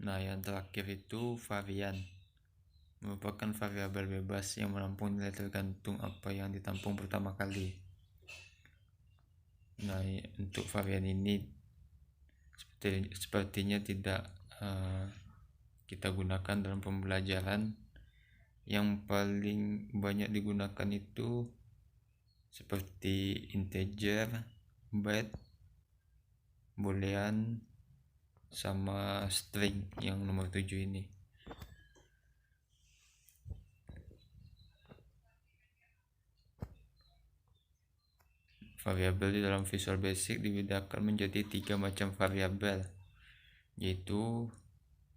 Nah, yang terakhir itu varian, merupakan variabel bebas yang menampung nilai tergantung apa yang ditampung pertama kali. Nah, untuk varian ini sepertinya tidak kita gunakan dalam pembelajaran. Yang paling banyak digunakan itu seperti integer, byte, boolean, sama string yang nomor 7 ini. Variabel di dalam Visual Basic dibedakan menjadi 3 macam variabel, yaitu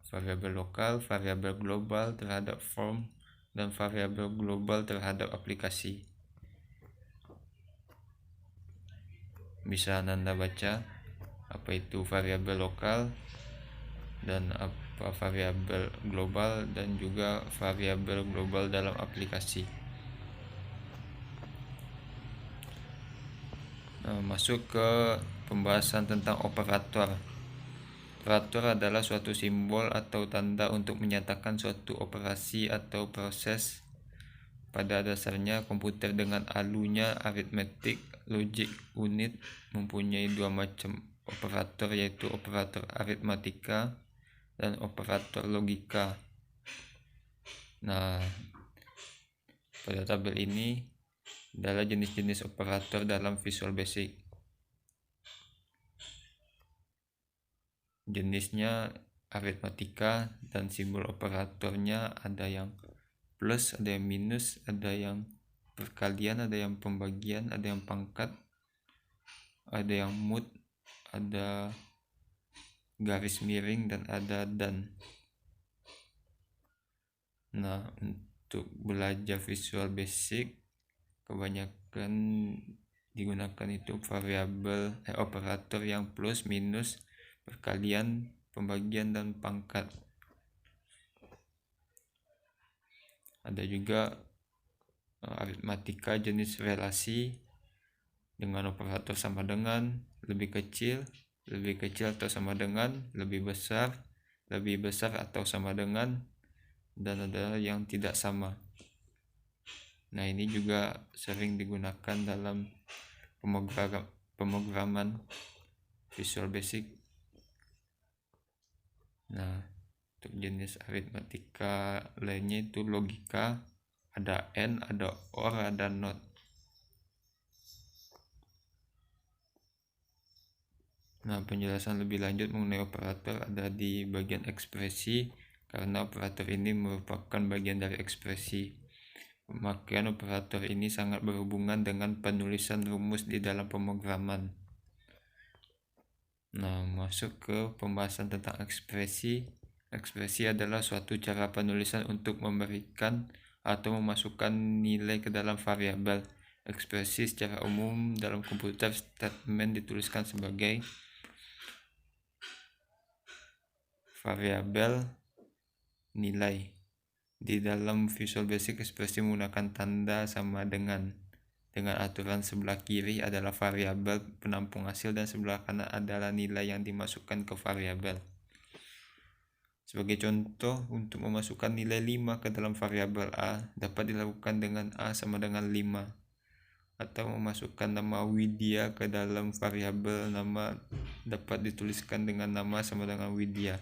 variabel lokal, variabel global terhadap form, dan variabel global terhadap aplikasi. Bisa Anda baca apa itu variabel lokal dan apa variabel global, dan juga variabel global dalam aplikasi. Nah, masuk ke pembahasan tentang operator. Operator adalah suatu simbol atau tanda untuk menyatakan suatu operasi atau proses. Pada dasarnya, komputer dengan alunya aritmetik, logic, unit mempunyai dua macam operator, yaitu operator aritmatika dan operator logika. Nah, pada tabel ini adalah jenis-jenis operator dalam Visual Basic. Jenisnya aritmatika dan simbol operatornya ada yang plus, ada yang minus, ada yang perkalian, ada yang pembagian, ada yang pangkat, ada yang mut, ada garis miring, dan ada dan. Nah, untuk belajar Visual Basic kebanyakan digunakan itu variabel operator yang plus, minus, perkalian, pembagian, dan pangkat. Ada juga aritmatika jenis relasi dengan operator sama dengan, lebih kecil atau sama dengan, lebih besar atau sama dengan, dan ada yang tidak sama. Nah, ini juga sering digunakan dalam pemrograman Visual Basic. Nah, untuk jenis aritmatika lainnya itu logika, ada and, ada or, ada not. Nah, penjelasan lebih lanjut mengenai operator ada di bagian ekspresi, karena operator ini merupakan bagian dari ekspresi. Pemakaian operator ini sangat berhubungan dengan penulisan rumus di dalam pemrograman. Nah, masuk ke pembahasan tentang ekspresi. Ekspresi adalah suatu cara penulisan untuk memberikan atau memasukkan nilai ke dalam variabel. Ekspresi secara umum dalam komputer statement dituliskan sebagai variabel nilai. Di dalam Visual Basic, ekspresi menggunakan tanda sama dengan aturan sebelah kiri adalah variabel penampung hasil dan sebelah kanan adalah nilai yang dimasukkan ke variabel. Sebagai contoh, untuk memasukkan nilai 5 ke dalam variabel A dapat dilakukan dengan A sama dengan 5, atau memasukkan nama Widya ke dalam variabel nama dapat dituliskan dengan nama sama dengan Widya.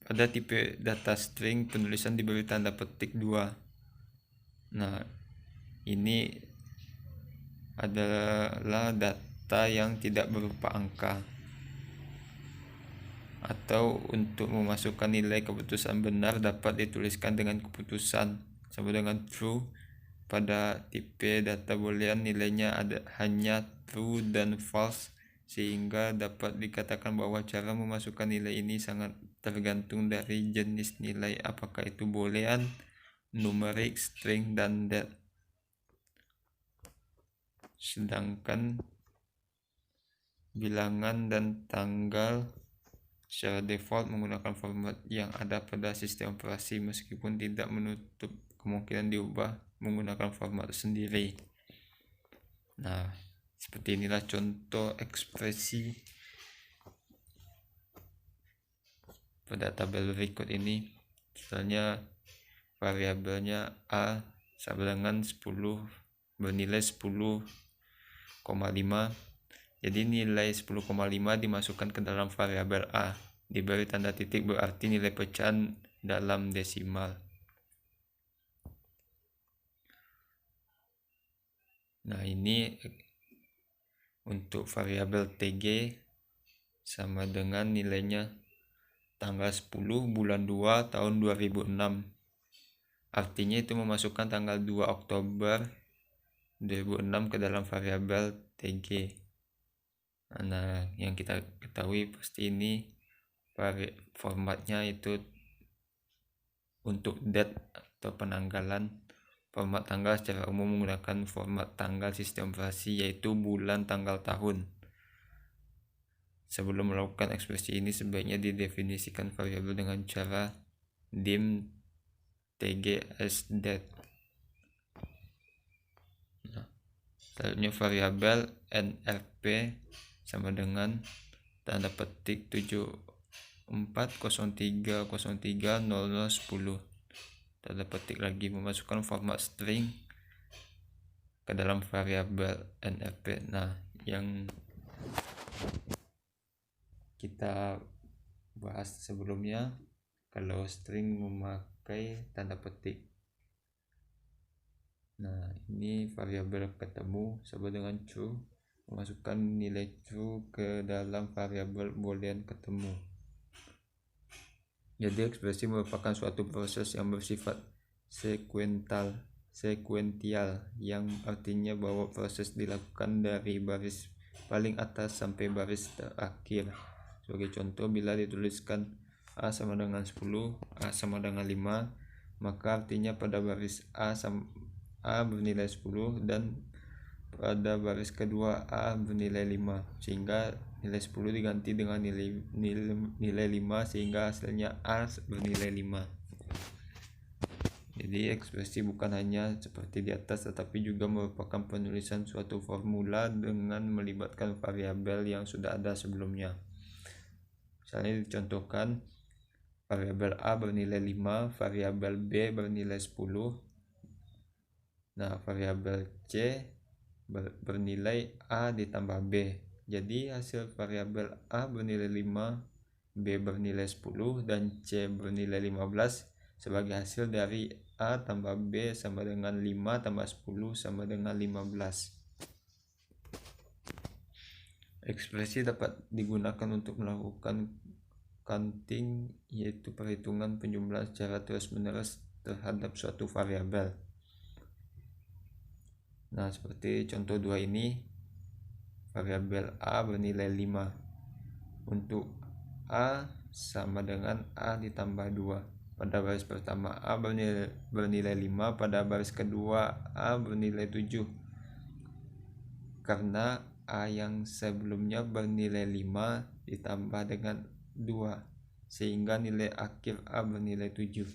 Pada tipe data string, penulisan diberi tanda petik 2. Nah, ini adalah data yang tidak berupa angka. Atau untuk memasukkan nilai keputusan benar dapat dituliskan dengan keputusan sama dengan true. Pada tipe data boolean, nilainya hanya true dan false, sehingga dapat dikatakan bahwa cara memasukkan nilai ini sangat tergantung dari jenis nilai, apakah itu boolean, numerik, string, dan dat. Sedangkan bilangan dan tanggal secara default menggunakan format yang ada pada sistem operasi, meskipun tidak menutup kemungkinan diubah menggunakan format sendiri. Nah, seperti inilah contoh ekspresi pada tabel berikut ini. Misalnya variabelnya A sama dengan 10 bernilai 10,5. Jadi nilai 10,5 dimasukkan ke dalam variabel A, diberi tanda titik berarti nilai pecahan dalam desimal. Nah, ini untuk variabel TG sama dengan nilainya tanggal 10 bulan 2 tahun 2006. Artinya itu memasukkan tanggal 2 Oktober 2006 ke dalam variabel TG. Nah, yang kita ketahui pasti ini formatnya itu untuk date atau penanggalan. Format tanggal secara umum menggunakan format tanggal sistem operasi, yaitu bulan, tanggal, tahun. Sebelum melakukan ekspresi ini, sebaiknya didefinisikan variabel dengan cara dim tg as date. Nah, selanjutnya variabel nrp sama dengan tanda petik 7403030010. Tanda petik lagi, memasukkan format string ke dalam variabel nrp. Nah, yang kita bahas sebelumnya, kalau string memakai tanda petik. Nah, ini variabel ketemu sama dengan true, memasukkan nilai true ke dalam variabel boolean ketemu. Jadi ekspresi merupakan suatu proses yang bersifat sekuensial, yang artinya bahwa proses dilakukan dari baris paling atas sampai baris terakhir. Sebagai contoh, bila dituliskan A sama dengan 10, A sama dengan 5, maka artinya pada baris A bernilai 10 dan pada baris kedua A bernilai 5, sehingga nilai 10 diganti dengan nilai 5 sehingga hasilnya A bernilai 5. Jadi ekspresi bukan hanya seperti di atas, tetapi juga merupakan penulisan suatu formula dengan melibatkan variabel yang sudah ada sebelumnya. Misalnya dicontohkan, variabel A bernilai 5, variabel B bernilai 10. Nah, variabel C bernilai A ditambah B. Jadi hasil variabel A bernilai 5, B bernilai 10, dan C bernilai 15 sebagai hasil dari A tambah B sama dengan 5 tambah 10 sama dengan 15. Ekspresi dapat digunakan untuk melakukan counting, yaitu perhitungan penjumlahan secara terus-menerus terhadap suatu variabel. Nah, seperti contoh 2 ini, variabel A bernilai 5. Untuk A sama dengan A ditambah 2. Pada baris pertama A bernilai 5, pada baris kedua A bernilai 7. Karena A yang sebelumnya bernilai 5 ditambah dengan 2, sehingga nilai akhir A bernilai 7.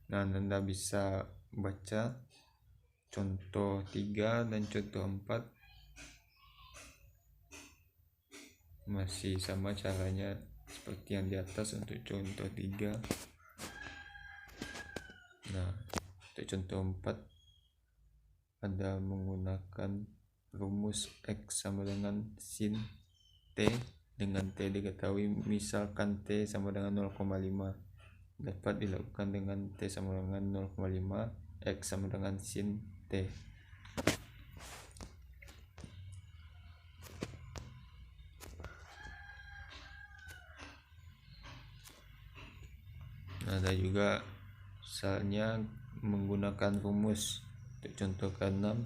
Nah, Anda bisa baca contoh 3 dan contoh 4. Masih sama caranya seperti yang di atas untuk contoh 3. Nah, untuk contoh 4 ada menggunakan rumus X sama dengan sin T, dengan T diketahui, misalkan T sama dengan 0,5, dapat dilakukan dengan T sama dengan 0,5, X sama dengan sin T. Ada juga misalnya menggunakan rumus untuk contoh ke-6,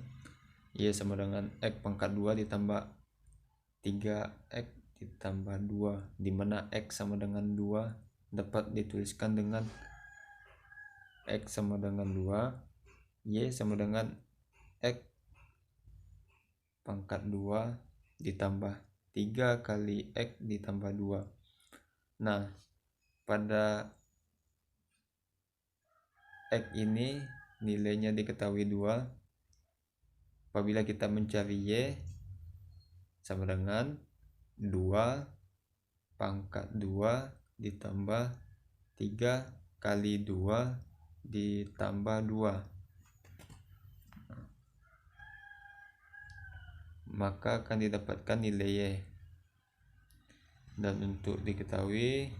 Y sama dengan X pangkat 2 ditambah 3X ditambah 2, di mana X sama dengan 2 dapat dituliskan dengan X sama dengan 2, Y sama dengan X pangkat 2 ditambah 3 kali X ditambah 2. Nah, pada X ini nilainya diketahui 2. Apabila kita mencari Y sama dengan 2 pangkat 2 ditambah 3 kali 2 ditambah 2, maka akan didapatkan nilai Y. Dan untuk diketahui,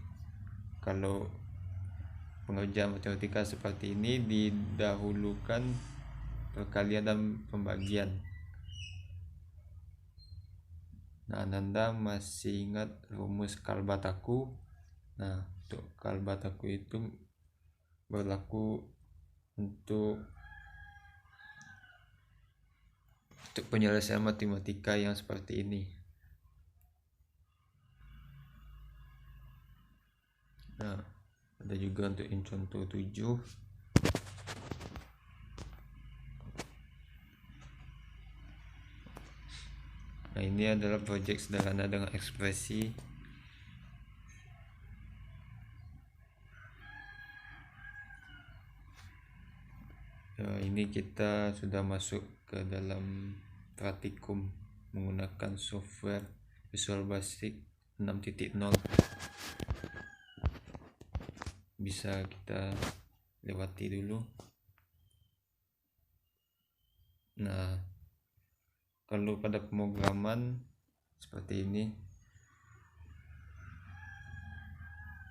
kalau pengerjaan matematika seperti ini didahulukan perkalian dan pembagian. Nah, Ananda masih ingat rumus Kalbataku? Nah, untuk Kalbataku itu berlaku untuk penyelesaian matematika yang seperti ini. Nah, ada juga untuk yang contoh 7. Nah, ini adalah proyek sederhana dengan ekspresi. Ini kita sudah masuk ke dalam praktikum menggunakan software Visual Basic 6.0. Bisa kita lewati dulu. Nah, kalau pada pemrograman seperti ini,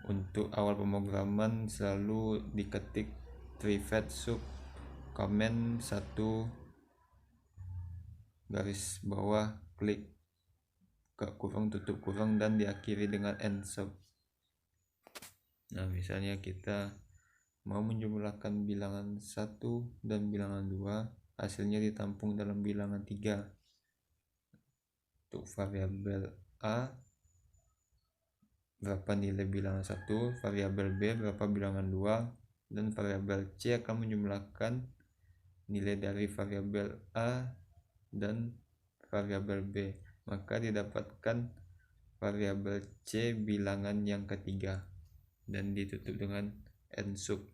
untuk awal pemrograman selalu diketik private sub comment 1 garis bawah klik ke kurung tutup kurung dan diakhiri dengan end sub. Nah, misalnya kita mau menjumlahkan bilangan 1 dan bilangan 2, hasilnya ditampung dalam bilangan 3. Untuk variabel A berapa nilai bilangan 1, variabel B berapa bilangan 2, dan variabel C akan menjumlahkan nilai dari variabel A dan variabel B, maka didapatkan variabel C bilangan yang ketiga dan ditutup dengan end sub.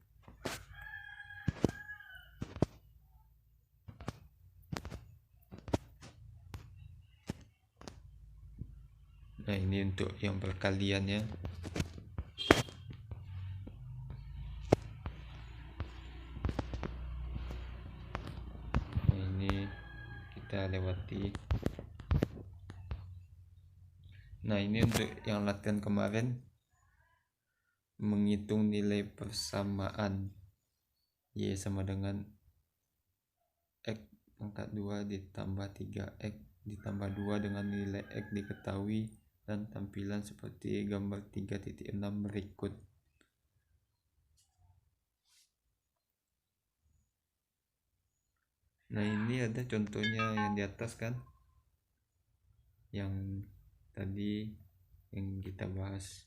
Nah, ini untuk yang perkaliannya. Kita lewati. Nah, ini untuk yang latihan kemarin, menghitung nilai persamaan Y sama dengan X pangkat 2 ditambah 3X ditambah 2 dengan nilai X diketahui dan tampilan seperti gambar 3.6 berikut. Nah, ini ada contohnya yang di atas kan, yang tadi yang kita bahas.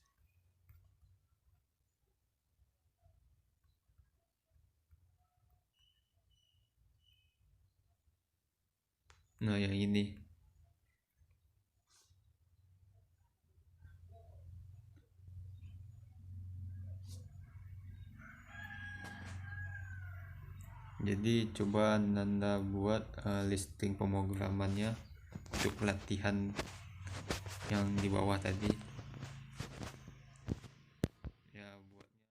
Nah, yang ini. Jadi coba Nanda buat listing pemrogramannya untuk latihan yang di bawah tadi.